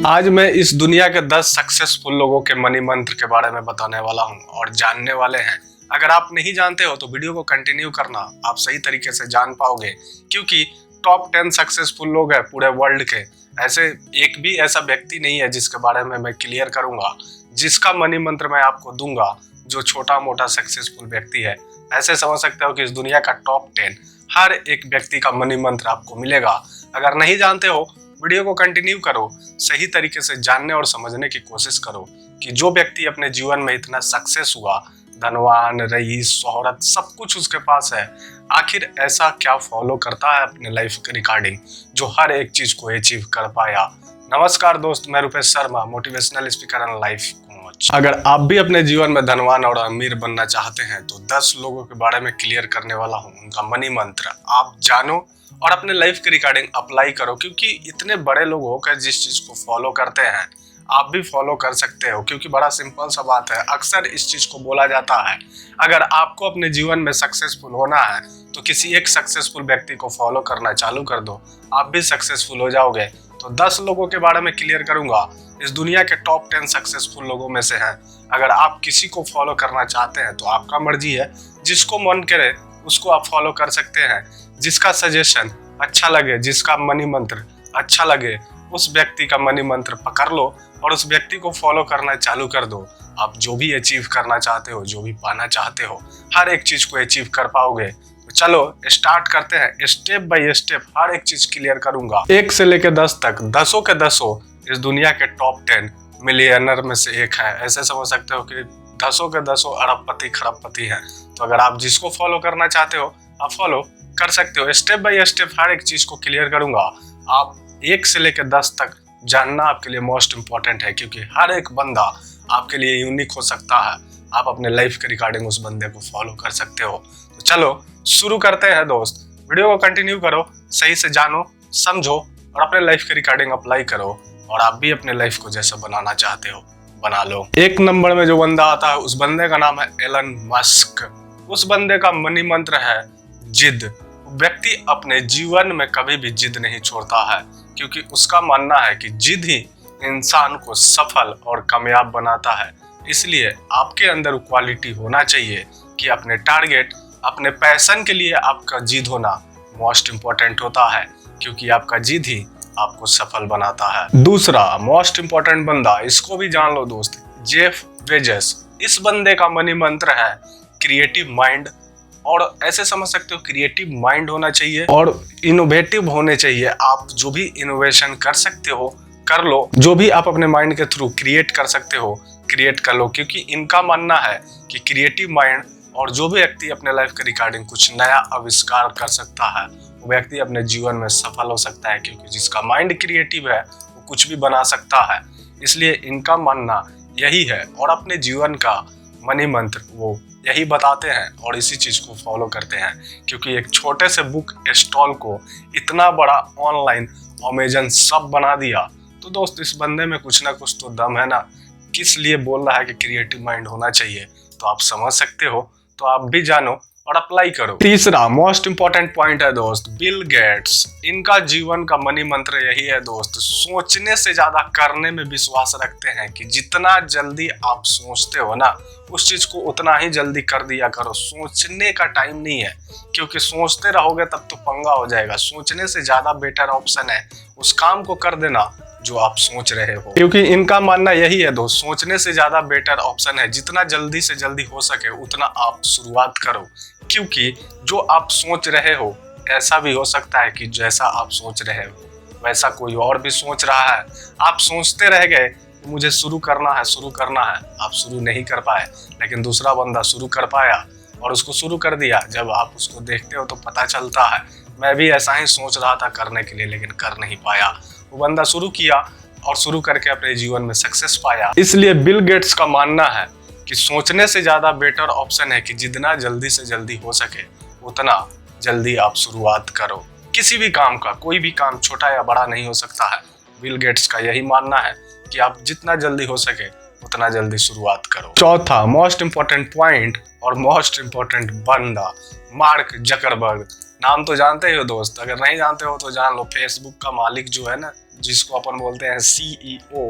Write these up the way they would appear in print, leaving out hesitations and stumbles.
आज मैं इस दुनिया के 10 सक्सेसफुल लोगों के मनी मंत्र के बारे में बताने वाला हूं और जानने वाले हैं। अगर आप नहीं जानते हो तो वीडियो को कंटिन्यू करना, आप सही तरीके से जान पाओगे, क्योंकि टॉप 10 सक्सेसफुल लोग हैं पूरे वर्ल्ड के। ऐसे एक भी ऐसा व्यक्ति नहीं है जिसके बारे में मैं क्लियर करूंगा, जिसका मनी मंत्र मैं आपको दूंगा जो छोटा मोटा सक्सेसफुल व्यक्ति है। ऐसे समझ सकते हो कि इस दुनिया का टॉप 10 हर एक व्यक्ति का मनी मंत्र आपको मिलेगा। अगर नहीं जानते हो, वीडियो को कंटिन्यू करो, सही तरीके से जानने और समझने की कोशिश करो कि जो व्यक्ति अपने जीवन में इतना सक्सेस हुआ, धनवान, रईस, शोहरत, सब कुछ उसके पास है, आखिर ऐसा क्या फॉलो करता है अपने लाइफ के रिगार्डिंग जो हर एक चीज को अचीव कर पाया। नमस्कार दोस्त, मैं Rupesh Sharma, motivational speaker and life coach. अगर आप भी अपने जीवन में धनवान और अमीर बनना चाहते हैं तो 10 लोगों के बारे में क्लियर करने वाला हूँ। उनका मनी मंत्र आप जानो और अपने लाइफ के रिगार्डिंग अप्लाई करो, क्योंकि इतने बड़े लोग होकर जिस चीज को फॉलो करते हैं आप भी फॉलो कर सकते हो। क्योंकि बड़ा सिंपल सा बात है, अक्सर इस चीज को बोला जाता है, अगर आपको अपने जीवन में सक्सेसफुल होना है तो किसी एक सक्सेसफुल व्यक्ति को फॉलो करना चालू कर दो, आप भी सक्सेसफुल हो जाओगे। तो 10 लोगों के बारे में क्लियर करूंगा, इस दुनिया के टॉप 10 सक्सेसफुल लोगों में से हैं। अगर आप किसी को फॉलो करना चाहते हैं तो आपका मर्जी है, जिसको मन करे उसको आप फॉलो कर सकते हैं। जिसका सजेशन अच्छा लगे, जिसका मनी मंत्र अच्छा लगे, उस व्यक्ति का मनी मंत्र पकड़ लो और उस व्यक्ति को फॉलो करना चालू कर दो। आप जो भी अचीव करना चाहते हो, जो भी पाना चाहते हो, हर एक चीज को अचीव कर पाओगे। तो चलो स्टार्ट करते हैं, स्टेप बाय स्टेप हर एक चीज क्लियर करूंगा। 1 से लेकर 10 तक, 10 के 10 इस दुनिया के टॉप 10 मिलियनर में से एक है। ऐसे समझ सकते हो कि 10 के 10 अरबपति खरबपति हैं। तो अगर आप जिसको फॉलो करना चाहते हो आप फॉलो कर सकते हो। स्टेप बाय स्टेप हर एक चीज को क्लियर करूंगा। आप 1 से लेकर 10 तक जानना आपके लिए मोस्ट इंपॉर्टेंट है, क्योंकि हर एक बंदा आपके लिए यूनिक हो सकता है। आप अपने लाइफ के रिगार्डिंग उस बंदे को फॉलो कर सकते हो। तो चलो शुरू करते हैं दोस्त, वीडियो को कंटिन्यू करो, सही से जानो, समझो और अपने लाइफ के रिगार्डिंग अप्लाई करो, और आप भी अपने लाइफ को जैसा बनाना चाहते हो बना लो। 1 नंबर में जो बंदा आता है उस बंदे का नाम है एलन मस्क। उस बंदे का मनी मंत्र है जिद। व्यक्ति अपने जीवन में कभी भी जिद नहीं छोड़ता है, क्योंकि उसका मानना है कि जिद ही इंसान को सफल और कामयाब बनाता है। इसलिए आपके अंदर क्वालिटी होना चाहिए कि अपने टारगेट, अपने पैशन के लिए आपका जिद होना मोस्ट इंपॉर्टेंट होता है, क्योंकि आपका जिद ही आपको सफल बनाता है। दूसरा मोस्ट इंपॉर्टेंट बंदा, इसको भी जान लो दोस्त, जेफ बेजोस। इस बंदे का मनी मंत्र है क्रिएटिव माइंड, और ऐसे समझ सकते हो क्रिएटिव माइंड होना चाहिए और इनोवेटिव होने चाहिए। आप जो भी इनोवेशन कर सकते हो कर लो, जो भी आप अपने माइंड के थ्रू क्रिएट कर सकते हो क्रिएट कर लो, क्योंकि इनका मानना है कि क्रिएटिव माइंड और जो भी व्यक्ति अपने लाइफ के रिगार्डिंग कुछ नया आविष्कार कर सकता है वो व्यक्ति अपने जीवन में सफल हो सकता है, क्योंकि जिसका माइंड क्रिएटिव है वो कुछ भी बना सकता है। इसलिए इनका मानना यही है, और अपने जीवन का मनी मंत्र वो यही बताते हैं और इसी चीज को फॉलो करते हैं, क्योंकि एक छोटे से बुक स्टॉल को इतना बड़ा ऑनलाइन अमेजन सब बना दिया। तो दोस्त इस बंदे में कुछ ना कुछ तो दम है ना, किस लिए बोल रहा है कि क्रिएटिव माइंड होना चाहिए, तो आप समझ सकते हो। तो आप भी जानो और अप्लाई करो। तीसरा मोस्ट इंपॉर्टेंट पॉइंट है दोस्त, बिल गेट्स। इनका जीवन का मनी मंत्र यही है दोस्त, सोचने से ज्यादा करने में विश्वास रखते हैं कि जितना जल्दी आप सोचते हो ना उस चीज को उतना ही जल्दी कर दिया करो। सोचने का टाइम नहीं है, क्योंकि सोचते रहोगे तब तो पंगा हो जाएगा। सोचने से ज्यादा बेटर ऑप्शन है उस काम को कर देना जो आप सोच रहे हो, क्योंकि इनका मानना यही है दोस्त, सोचने से ज्यादा बेटर ऑप्शन है। जितना जल्दी से जल्दी हो सके उतना आप शुरुआत करो, क्योंकि जो आप सोच रहे हो ऐसा भी हो सकता है कि जैसा आप सोच रहे हो वैसा कोई और भी सोच रहा है। आप सोचते रह गए कि मुझे शुरू करना है, आप शुरू नहीं कर पाए, लेकिन दूसरा बंदा शुरू कर पाया और उसको शुरू कर दिया। जब आप उसको देखते हो तो पता चलता है मैं भी ऐसा ही सोच रहा था करने के लिए, लेकिन कर नहीं पाया। वो बंदा शुरू किया और शुरू करके अपने जीवन में सक्सेस पाया। इसलिए बिल गेट्स का मानना है कि सोचने से ज्यादा बेटर ऑप्शन है कि जितना जल्दी से जल्दी हो सके उतना जल्दी आप शुरुआत करो। किसी भी काम का, कोई भी काम छोटा या बड़ा नहीं हो सकता है। बिल गेट्स का यही मानना है कि आप जितना जल्दी हो सके उतना जल्दी शुरुआत करो। चौथा मोस्ट इंपॉर्टेंट पॉइंट और मोस्ट इंपॉर्टेंट बंदा, मार्क जकरबर्ग नाम तो जानते ही हो दोस्त, अगर नहीं जानते हो तो जान लो। फेसबुक का मालिक जो है ना, जिसको अपन बोलते हैं CEO,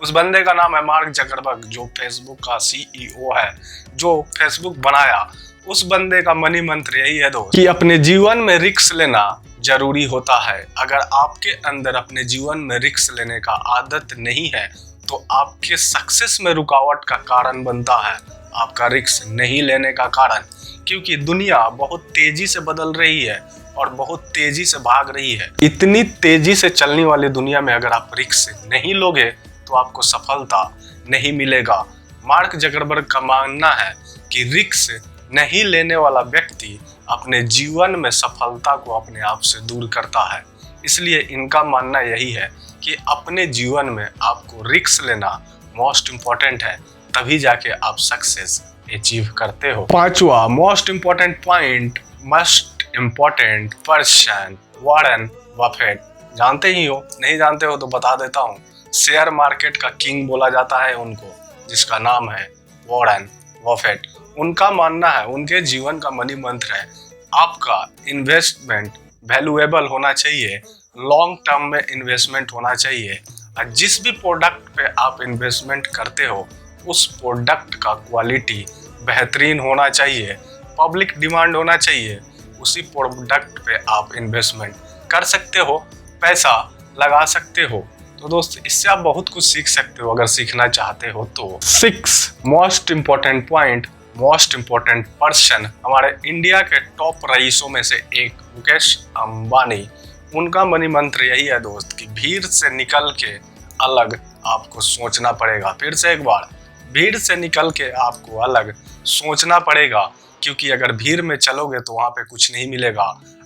उस बंदे का नाम है मार्क जकरबर्ग, जो फेसबुक का CEO है, जो फेसबुक बनाया। उस बंदे का मनी मंत्र यही है दोस्त कि अपने जीवन में रिस्क लेना जरूरी होता है। अगर आपके अंदर अपने जीवन में रिस्क लेने का आदत नहीं है तो आपके सक्सेस में रुकावट का कारण बनता है, आपका रिस्क नहीं लेने का कारण। क्योंकि दुनिया बहुत तेजी से बदल रही है और बहुत तेजी से भाग रही है। इतनी तेजी से चलने वाली दुनिया में अगर आप रिस्क नहीं लोगे तो आपको सफलता नहीं मिलेगा। मार्क जकरबर्ग का मानना है कि रिस्क नहीं लेने वाला व्यक्ति अपने जीवन में सफलता को अपने आप से दूर करता है। इसलिए इनका मानना यही है कि अपने जीवन में आपको रिस्क लेना मोस्ट इम्पोर्टेंट है, तभी जाके आप सक्सेस अचीव करते हो। पांचवा most important point, most important person, Warren Buffett. जानते ही हो, नहीं जानते हो तो बता देता हूँ। शेयर मार्केट का किंग बोला जाता है उनको, जिसका नाम है वॉरेन बफेट। उनका मानना है, उनके जीवन का मनी मंत्र है, आपका इन्वेस्टमेंट वैल्यूएबल होना चाहिए, लॉन्ग टर्म में इन्वेस्टमेंट होना चाहिए। और जिस भी प्रोडक्ट पे आप इन्वेस्टमेंट करते हो उस प्रोडक्ट का क्वालिटी बेहतरीन होना चाहिए, पब्लिक डिमांड होना चाहिए। उसी प्रोडक्ट पे आप इन्वेस्टमेंट कर सकते हो, पैसा लगा सकते हो। तो दोस्त, इससे आप बहुत कुछ सीख सकते हो अगर सीखना चाहते हो तो। 6 most important point, most important person, हमारे इंडिया के टॉप रईसों में से एक मुकेश अंबानी। उनका मनी मंत्र यही है दोस्त कि भीड़ से निकल के अलग आपको सोचना पड़ेगा। फिर से एक बार, भीड़ से निकल के आपको अलग सोचना पड़ेगा, क्योंकि अगर भीड़ में चलोगे तो वहां पे कुछ नहीं मिलेगा।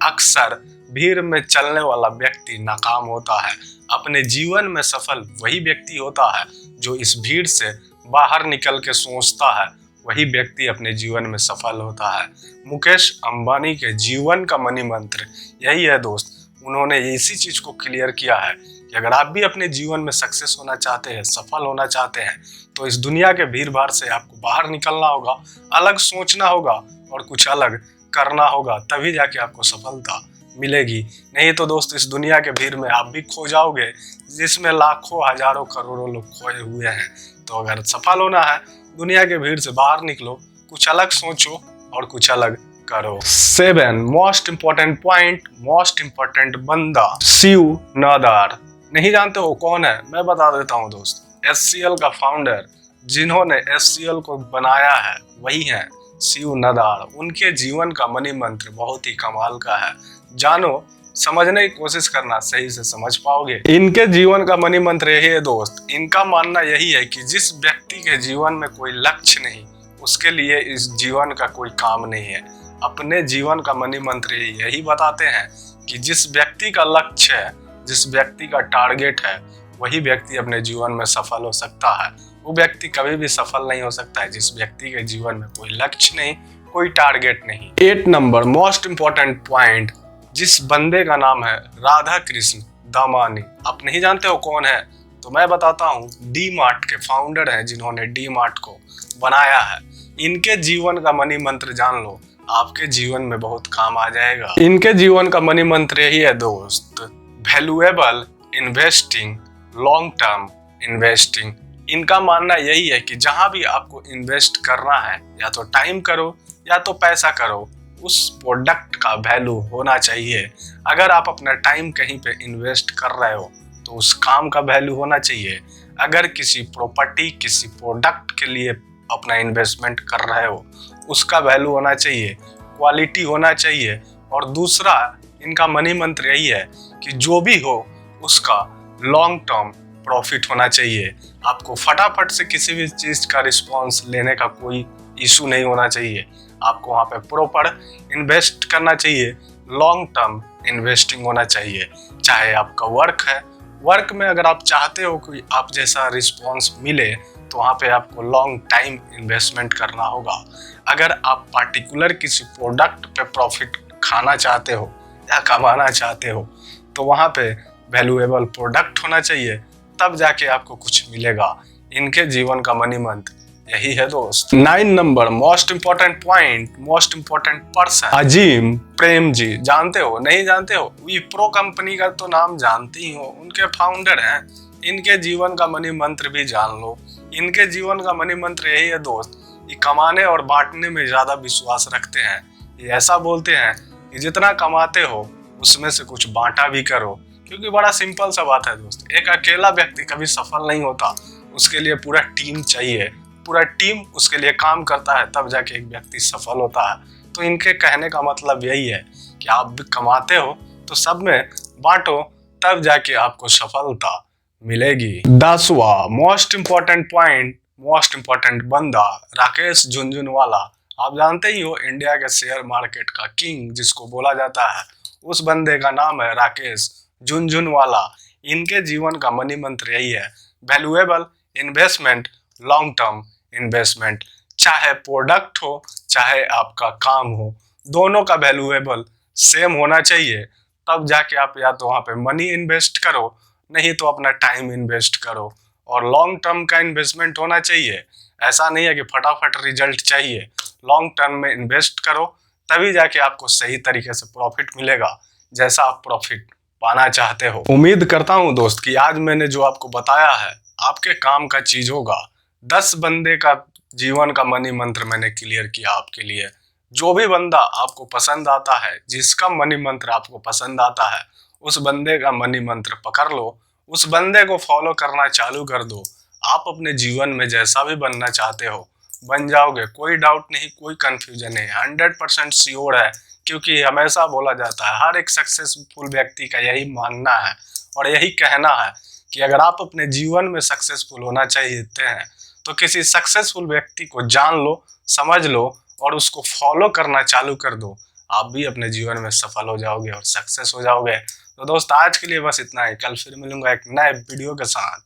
अक्सर भीड़ में चलने वाला व्यक्ति नाकाम होता है। अपने जीवन में सफल वही व्यक्ति होता है जो इस भीड़ से बाहर निकल के सोचता है, वही व्यक्ति अपने जीवन में सफल होता है। मुकेश अंबानी के जीवन का मनी मंत्र यही है दोस्त। उन्होंने इसी चीज को क्लियर किया है कि अगर आप भी अपने जीवन में सक्सेस होना चाहते हैं, सफल होना चाहते हैं, तो इस दुनिया के भीड़ भाड़ से आपको बाहर निकलना होगा, अलग सोचना होगा और कुछ अलग करना होगा, तभी जाके आपको सफलता मिलेगी। नहीं तो दोस्त, इस दुनिया के भीड़ में आप भी खो जाओगे, जिसमें लाखों हजारों करोड़ों लोग खोए हुए हैं। तो अगर सफल होना है, दुनिया के भीड़ से बाहर निकलो, कुछ अलग सोचो और कुछ अलग करो। 7 most important point, most important बंदा, शिव नादार। नहीं जानते हो कौन है? मैं बता देता हूँ दोस्त। HCL का फाउंडर, जिन्होंने HCL को बनाया है, वही है शिव नादार। उनके जीवन का मनी मंत्र बहुत ही कमाल का है। जानो, समझने की कोशिश करना, सही से समझ पाओगे। इनके जीवन का मनी मंत्र यही है दोस्त। इनका मानना यही है कि जिस व्यक्ति के जीवन में कोई लक्ष्य नहीं, उसके लिए इस जीवन का कोई काम नहीं है। अपने जीवन का मनी मंत्र यही बताते हैं कि जिस व्यक्ति का लक्ष्य है, जिस व्यक्ति का टारगेट है, वही व्यक्ति अपने जीवन में सफल हो सकता है। वो व्यक्ति कभी भी सफल नहीं हो सकता है जिस व्यक्ति के जीवन में कोई लक्ष्य नहीं, कोई टारगेट नहीं। 8 नंबर मोस्ट इम्पोर्टेंट पॉइंट, जिस बंदे का नाम है राधा कृष्ण दामानी। आप नहीं जानते हो कौन है? तो मैं बताता हूँ। डी मार्ट के फाउंडर हैं, जिन्होंने डी मार्ट को बनाया है। इनके जीवन का मनी मंत्र जान लो, आपके जीवन में बहुत काम आ जाएगा। इनके जीवन का मनी मंत्र यही है दोस्त, valuable investing, long term investing. इनका मानना यही है कि जहां भी आपको इन्वेस्ट करना है, या तो टाइम करो या तो पैसा करो, उस प्रोडक्ट का वैल्यू होना चाहिए। अगर आप अपना टाइम कहीं पे इन्वेस्ट कर रहे हो तो उस काम का वैल्यू होना चाहिए। अगर किसी प्रॉपर्टी, किसी प्रोडक्ट के लिए अपना इन्वेस्टमेंट कर रहे हो, उसका वैल्यू होना चाहिए, क्वालिटी होना चाहिए। और दूसरा, इनका मनी मंत्र यही है कि जो भी हो उसका लॉन्ग टर्म प्रॉफिट होना चाहिए। आपको फटाफट से किसी भी चीज का रिस्पॉन्स लेने का कोई इशू नहीं होना चाहिए। आपको वहाँ पे प्रॉपर इन्वेस्ट करना चाहिए, लॉन्ग टर्म इन्वेस्टिंग होना चाहिए। चाहे आपका वर्क है, वर्क में अगर आप चाहते हो कि आप जैसा रिस्पॉन्स मिले, तो वहाँ पे आपको लॉन्ग टाइम इन्वेस्टमेंट करना होगा। अगर आप पार्टिकुलर किसी प्रोडक्ट पे प्रॉफिट खाना चाहते हो या कमाना चाहते हो, तो वहाँ पे वैल्यूएबल प्रोडक्ट होना चाहिए, तब जाके आपको कुछ मिलेगा। इनके जीवन का मनी मंत्र यही है दोस्त। 9 number most important point, most important person, Azim Premji. जानते हो? नहीं जानते हो? विप्रो कंपनी का तो नाम जानते ही हो, उनके फाउंडर हैं। इनके जीवन का मनी मंत्र भी जान लो। इनके जीवन का मनी मंत्र यही है दोस्त, ये कमाने और बांटने में ज्यादा विश्वास रखते हैं। ये ऐसा बोलते हैं कि जितना कमाते हो उसमें से कुछ बांटा भी करो, क्योंकि बड़ा सिंपल सा बात है दोस्त, एक अकेला व्यक्ति कभी सफल नहीं होता, उसके लिए पूरा टीम चाहिए, पूरा टीम उसके लिए काम करता है, तब जाके एक व्यक्ति सफल होता है। तो इनके कहने का मतलब यही है कि आप भी कमाते हो तो सब में बांटो, तब जाके आपको सफलता मिलेगी। 10वां most important point, most important बंदा, राकेश झुनझुनवाला। आप जानते ही हो, इंडिया के शेयर मार्केट का किंग जिसको बोला जाता है, उस बंदे का नाम है राकेश झुनझुनवाला। इनके जीवन का मनी मंत्र यही है, valuable investment, long term investment. चाहे प्रोडक्ट हो चाहे आपका काम हो, दोनों का वैल्यूएबल सेम होना चाहिए, तब जाके आप या तो वहाँ पे मनी इन्वेस्ट करो, नहीं तो अपना टाइम इन्वेस्ट करो। और लॉन्ग टर्म का इन्वेस्टमेंट होना चाहिए, ऐसा नहीं है कि फटाफट रिजल्ट चाहिए। लॉन्ग टर्म में इन्वेस्ट करो, तभी जाके आपको सही तरीके से प्रॉफिट मिलेगा, जैसा आप प्रॉफिट पाना चाहते हो। उम्मीद करता हूं दोस्त कि आज मैंने जो आपको बताया है आपके काम का चीज होगा। 10 बंदे का जीवन का मनी मंत्र मैंने क्लियर किया आपके लिए। जो भी बंदा आपको पसंद आता है, जिसका मनी मंत्र आपको पसंद आता है, उस बंदे का मनी मंत्र पकड़ लो, उस बंदे को फॉलो करना चालू कर दो। आप अपने जीवन में जैसा भी बनना चाहते हो बन जाओगे, कोई डाउट नहीं, कोई कंफ्यूजन नहीं, 100% श्योर है। क्योंकि हमेशा बोला जाता है, हर एक सक्सेसफुल व्यक्ति का यही मानना है और यही कहना है कि अगर आप अपने जीवन में सक्सेसफुल होना चाहते हैं तो किसी सक्सेसफुल व्यक्ति को जान लो, समझ लो और उसको फॉलो करना चालू कर दो। आप भी अपने जीवन में सफल हो जाओगे और सक्सेस हो जाओगे। तो दोस्त आज के लिए बस इतना ही, कल फिर मिलूंगा एक नए वीडियो के साथ।